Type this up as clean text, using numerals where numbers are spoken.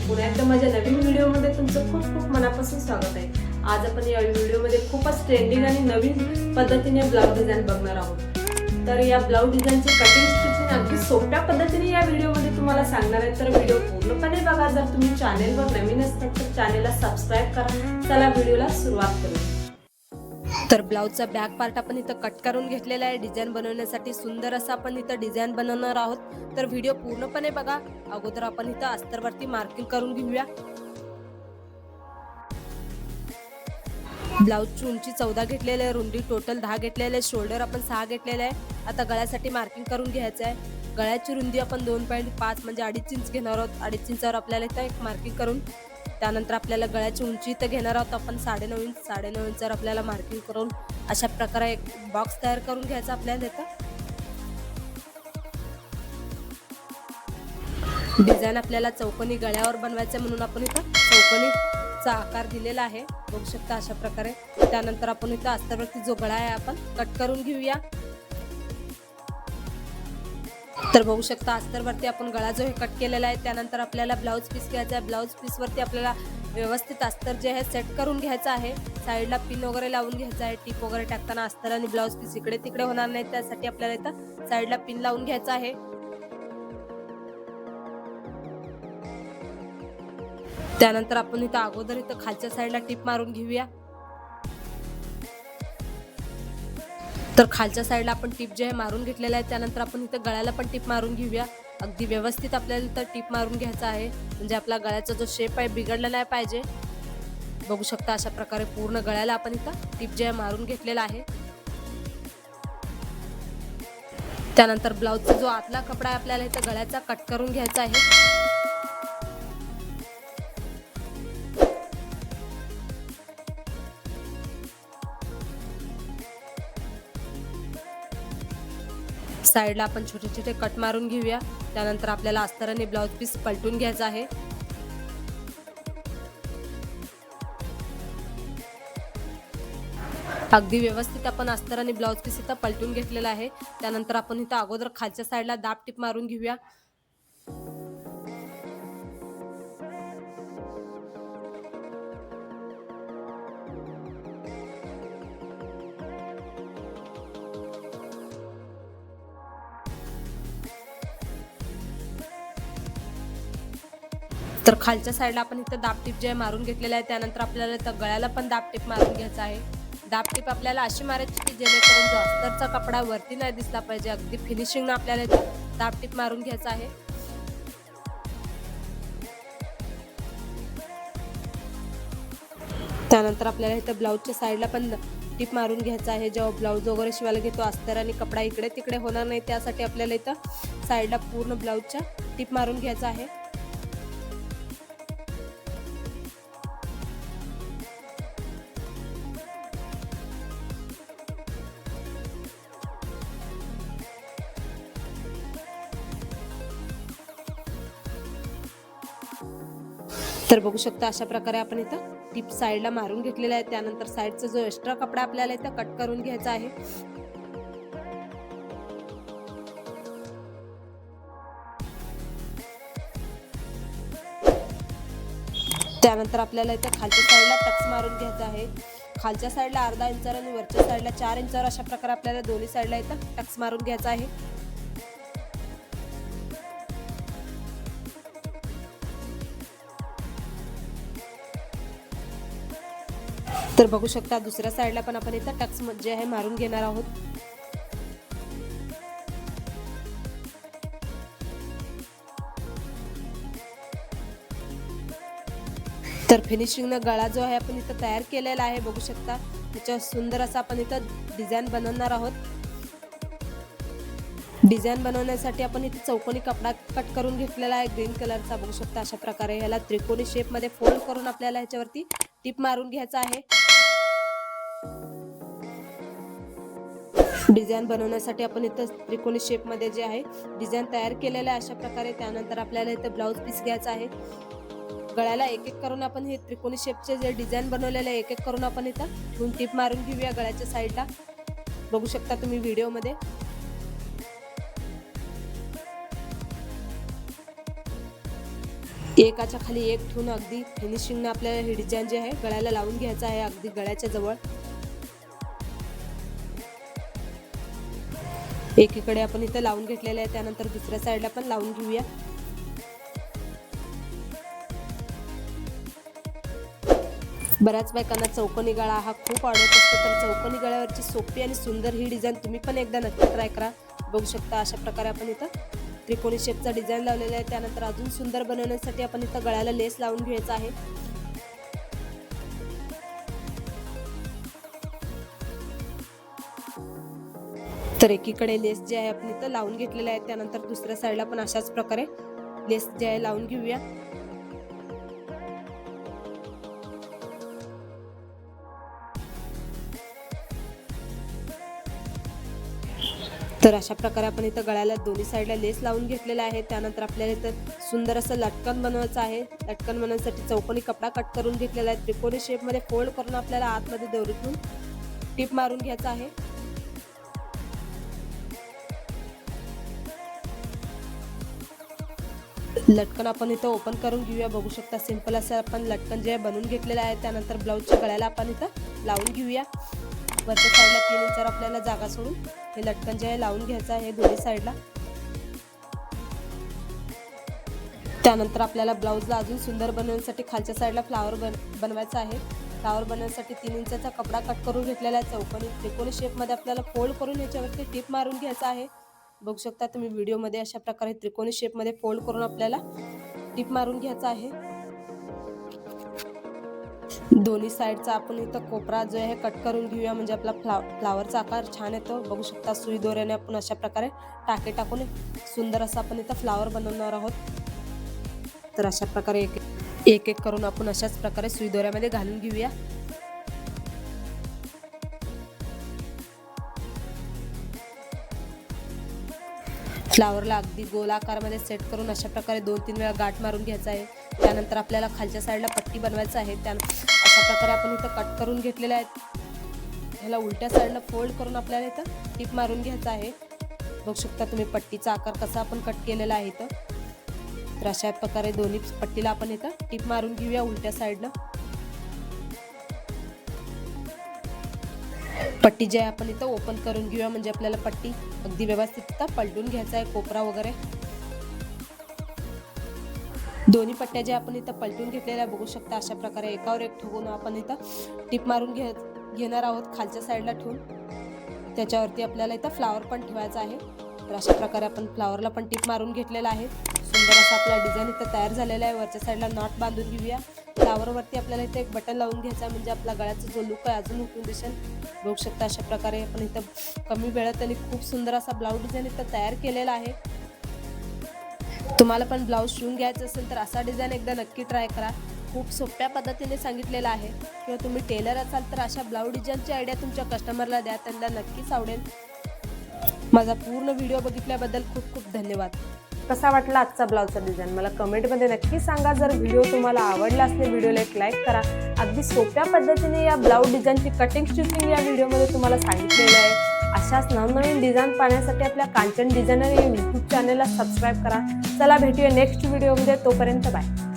पुन्हा माझ्या नवीन व्हिडिओमध्ये तुमचं खूप खूप मनापासून स्वागत आहे। आज आपण या व्हिडिओमध्ये खूपच ट्रेंडिंग आणि नवीन पद्धतीने ब्लाउज डिझाइन बघणार आहोत। तर या ब्लाउज डिझाइनचे कटिंग स्टिचिंग अगदी सोप्या पद्धतीने या व्हिडिओमध्ये तुम्हाला सांगणार आहे, तर व्हिडिओ पूर्णपणे बघा। जर तुम्ही चॅनलवर नवीन असाल तर चॅनलला सबस्क्राइब करा। चला व्हिडिओला सुरुवात करूया। तर ब्लाउजचा बॅक पार्ट आपण इथं कट करून घेतलेला आहे। डिझाइन बनवण्यासाठी सुंदर असा आपण इथं डिझाइन बनवणार आहोत, तर व्हिडिओ पूर्णपणे बघा। अगोदर आपण इथं अस्तरवरती मार्किंग करून घेऊया। ब्लाउजची उंची 14 घेतलेली आहे, रुंदी टोटल 10 घेतलेली आहे, शोल्डर आपण 6 घेतलेले आहे। आता गळ्यासाठी मार्किंग करून घ्यायचं आहे। गळ्याची रुंदी आपण 2.5 म्हणजे 2.5 इंच घेणार आहोत। 2.5 इंचावर आपल्याला इथं एक मार्किंग करून त्यानंतर आपल्याला गळ्याची उंची इथं घेणार आहोत आपण 9.5 इंच। 9.5 इंचावर आपल्याला मार्किंग करून अशा प्रकारे एक बॉक्स तयार करून घ्यायचा आपल्याला इथं। डिझाइन आपल्याला चौकोनी गळ्यावर बनवायचं म्हणून आपण इथं चौकोनीचा आकार दिलेला आहे, बघू शकता अशा प्रकारे। त्यानंतर आपण इथं अस्तरवरती जो गळा आहे आपण कट करून घेऊया। तर बघू शकता अस्तरवरती आपण गळा जो आहे कट केलेला आहे। त्यानंतर आपल्याला ब्लाउज पीस घ्यायचा आहे। ब्लाउज पीस वरती आपल्याला व्यवस्थित अस्तर जे आहे सेट करून घ्यायचं आहे। साइडला पिन वगैरे लावून घ्यायचं आहे। टिप वगैरे टाकताना अस्तर आणि ब्लाउज पीस इकडे तिकडे होणार नाही, त्यासाठी आपल्याला इथं साइडला पिन लावून घ्यायचं आहे। त्यानंतर आपण इथं अगोदर इथं खालच्या साइडला टिप मारून घेऊया। तर खालच्या साइडला आपण टिप जे आहे मारून घेतलेला आहे। त्यानंतर आपण इथं गळ्याला पण टिप मारून घेऊया। अगदी व्यवस्थित आपल्याला इथं टिप मारून घ्यायचा आहे, म्हणजे आपला गळ्याचा जो शेप आहे बिघडला नाही पाहिजे। बघू शकता अशा प्रकारे पूर्ण गळ्याला आपण इथं टिप जे आहे मारून घेतलेला आहे। त्यानंतर ब्लाउजचा जो आतला कपडा आहे आपल्याला इथं गळ्याचा कट करून घ्यायचा आहे। साइडला आपण छोटे छोटे कट मारून घेऊया। त्यानंतर आपल्याला अस्तर आणि ब्लाउज पीस पलटून घ्यायचा आहे। अगदी व्यवस्थित आपण अस्तर आणि ब्लाउज पीस इथं पलटून घेतलेला आहे। त्यानंतर आपण इथं अगोदर खालच्या साइडला दाब टिप मारून घेऊया। तर खालच्या साइडला आपण इथं दाब टिप जे मारून घेतलेला आहे। त्यानंतर आपल्याला इथं गळ्याला पण दाब टिप मारून घ्यायचा आहे। दाब टिप आपल्याला अशी मारायची की जेणेकरून जो अस्तरचा कपडा वरती नाही दिसला पाहिजे। अगदी फिनिशिंग आपल्याला इथं दाब टिप मारून घ्यायचा आहे। त्यानंतर आपल्याला इथं ब्लाउजच्या साइडला पण टिप मारून घ्यायचा आहे। जेव्हा ब्लाउज वगैरे शिवायला घेतो अस्तर आणि कपडा इकडे तिकडे होणार नाही, त्यासाठी आपल्याला इथं साइडला पूर्ण ब्लाउजच्या टिप मारून घ्यायचा आहे। तर बघू शकता अशा प्रकारे आपण इथं टिप साइडला मारून घेतलेला आहे। त्यानंतर साइडचा जो एक्स्ट्रा कपडा आपल्याला इथं कट करून घ्यायचा आहे। त्यानंतर आपल्याला इथं खालच्या साइडला टक्स मारून घ्यायचा आहे। खालच्या साइडला अर्धा इंचावर आणि वरच्या साइडला 4 इंचावर अशा प्रकारे आपल्याला दोन्ही साइडला इथं टक्स मारून घ्यायचा आहे। तर बघू शकता दुसऱ्या साइडला पण आपण इथं टक्स जे आहे मारून घेणार आहोत। तर फिनिशिंगनं गळा जो आहे आपण इथं तयार केलेला आहे, बघू शकता। त्याच्यावर सुंदर असा आपण इथं डिझाइन बनवणार आहोत। डिझाइन बनवण्यासाठी आपण इथे चौकोनी कपडा कट करून घेतलेला आहे ग्रीन कलरचा, बघू शकता अशा प्रकारे। याला त्रिकोणी शेप मध्ये फोल्ड करून आपल्याला ह्याच्यावरती टिप मारून घ्यायचा आहे। डिझाईन बनवण्यासाठी आपण इथं त्रिकोणी शेपमध्ये जे आहे डिझाईन तयार केलेलं आहे अशा प्रकारे. त्यानंतर आपल्याला इथं ब्लाऊज पीस घ्यायचा आहे. गळ्याला एक एक करून आपण हे त्रिकोणी शेपचे जे डिझाईन बनवलेले आहे एक एक करून आपण इथं टीप मारून घेऊया गळ्याच्या साईडला. बघू शकता तुम्ही व्हिडिओमध्ये. एकाच्या खाली एक ठेवून अगदी फिनिशिंगने आपल्याला हे डिझाईन जे आहे गळ्याला लावून घ्यायचं आहे अगदी गळ्याच्या जवळ. एकीकडे आपण इथं लावून घेतलेलं आहे. त्यानंतर दुसऱ्या साईडला पण लावून घेऊया. बऱ्याच बायकांना चौकोनी गळा हा खूप आवडत असतो, तर चौकोनी गळ्यावरची सोपी आणि सुंदर ही डिझाईन तुम्ही पण एकदा नक्की ट्राय करा. बघू शकता अशा प्रकारे आपण इथं त्रिकोणी शेपचा डिझाईन लावलेला आहे. त्यानंतर अजून सुंदर बनवण्यासाठी आपण इथं गळ्याला लेस लावून घ्यायचा आहे. तर एकीकडे लेस जे आहे आपण इथं लावून घेतलेले आहे. त्यानंतर दुसऱ्या साईडला पण अशाच प्रकारे लेस जे आहे लावून घेऊया. तर अशा प्रकारे आपण इथं गळ्याला दोन्ही साईडला लेस लावून घेतलेला आहे. त्यानंतर आपल्याला इथं सुंदर असं लटकन बनवायचं आहे. लटकन बनवण्यासाठी चौकोनी कपडा कट करून घेतलेला आहे. त्रिकोणी शेपमध्ये फोल्ड करून आपल्याला आतमध्ये दोरीतून टीप मारून घ्यायचा आहे. लटकन आपण इथं ओपन करून घेऊया. बघू शकता सिंपल असं आपण लटकन जे बनवून घेतलेलं आहे. त्यानंतर ब्लाऊजच्या गळ्याला आपण इथं लावून घेऊया. वरच्या साईडला 3 इंच आपल्याला जागा सोडून हे लटकन जे आहे लावून घ्यायचं आहे दोन्ही साईडला. त्यानंतर आपल्याला ब्लाऊजला अजून सुंदर बनवण्यासाठी खालच्या साईडला फ्लावर बनवायचा आहे. फ्लावर बनवण्यासाठी 3 इंचाचा कपडा कट करून घेतलेला आहे. चौकोनी त्रिकोणी शेपमध्ये आपल्याला फोल्ड करून याच्यावरती टीप मारून घ्यायचं आहे. बघू शकता तुम्ही व्हिडिओमध्ये अशा प्रकारे त्रिकोणी शेपमध्ये फोल्ड करून आपल्याला टीप मारून घ्यायचा आहे. दोन्ही साईडचा आपण इथं कोपरा जो आहे कट करून घेऊया, म्हणजे आपला फ्लावरचा आकार छान येतो. बघू शकता सुई दोऱ्याने आपण अशा प्रकारे टाके टाकून सुंदर असं आपण इथं फ्लावर बनवणार आहोत. तर अशा प्रकारे एक एक करून आपण अशाच प्रकारे सुई दोऱ्यामध्ये घालून घेऊया. फ्लावरला अगदी गोल आकारामध्ये सेट करून अशा प्रकारे 2-3 वेळा गाठ मारून घ्यायचा आहे. त्यानंतर आपल्याला खालच्या साईडला पट्टी बनवायचं आहे. अशा प्रकारे आपण इथं कट करून घेतलेले आहेत. ह्याला उलट्या साईडला फोल्ड करून आपल्याला इथं टीप मारून घ्यायचा आहे. बघू शकता तुम्ही पट्टीचा आकार कसा आपण कट केलेला आहे इथं. तर अशा प्रकारे दोन्ही पट्टीला आपण इथं टीप मारून घेऊया उलट्या साईडनं. पट्टी जे आहे आपण इथं ओपन करून घेऊया, म्हणजे आपल्याला पट्टी अगदी व्यवस्थित इथं पलटून घ्यायचा आहे कोपरा वगैरे. दोन्ही पट्ट्या जे आपण इथं पलटून घेतलेल्या बघू शकता अशा प्रकारे एकावर एक ठेवून आपण इथं टीप मारून घेणार आहोत खालच्या साईडला ठेवून. त्याच्यावरती आपल्याला इथं फ्लावर पण ठेवायचा आहे. तर अशा प्रकारे आपण फ्लावरला पण टीप मारून घेतलेला आहे. सुंदर असा आपला डिझाईन इथं तयार झालेला आहे. वरच्या साईडला नॉट बांधून घेऊया. फ्लावरवरती आपल्याला इथं एक बटन लावून घ्यायचा, म्हणजे आपला गळ्याचा जो लुक आहे अजून उठून दिसेल. बघू शकता अशा प्रकारे आपण इथं कमी वेळात आणि खूप सुंदर असा ब्लाऊज डिझाईन इथं तयार केलेला आहे. तुम्हाला पण ब्लाऊज शिवून घ्यायचं असेल तर असा डिझाईन एकदा नक्की ट्राय करा. खूप सोप्या पद्धतीने सांगितलेलं आहे. किंवा तुम्ही टेलर असाल तर अशा ब्लाऊज डिझाईनची आयडिया तुमच्या कस्टमरला द्या, त्यांना नक्कीच आवडेल. माझा पूर्ण व्हिडिओ बघितल्याबद्दल खूप खूप धन्यवाद. कसा वाटला आजचा ब्लाऊजचा डिझाईन मला कमेंटमध्ये नक्की सांगा. जर व्हिडिओ तुम्हाला आवडला असले व्हिडिओला एक लाईक करा. अगदी सोप्या पद्धतीने या ब्लाऊज डिझाईनची कटिंग स्टिचिंग या व्हिडिओमध्ये तुम्हाला सांगितलेलं आहे. अशाच नवनवीन डिझाईन पाहण्यासाठी आपल्या कांचन डिझायनर या यूट्यूब चॅनलला सबस्क्राईब करा. चला भेटूया नेक्स्ट व्हिडिओमध्ये. तोपर्यंत बाय.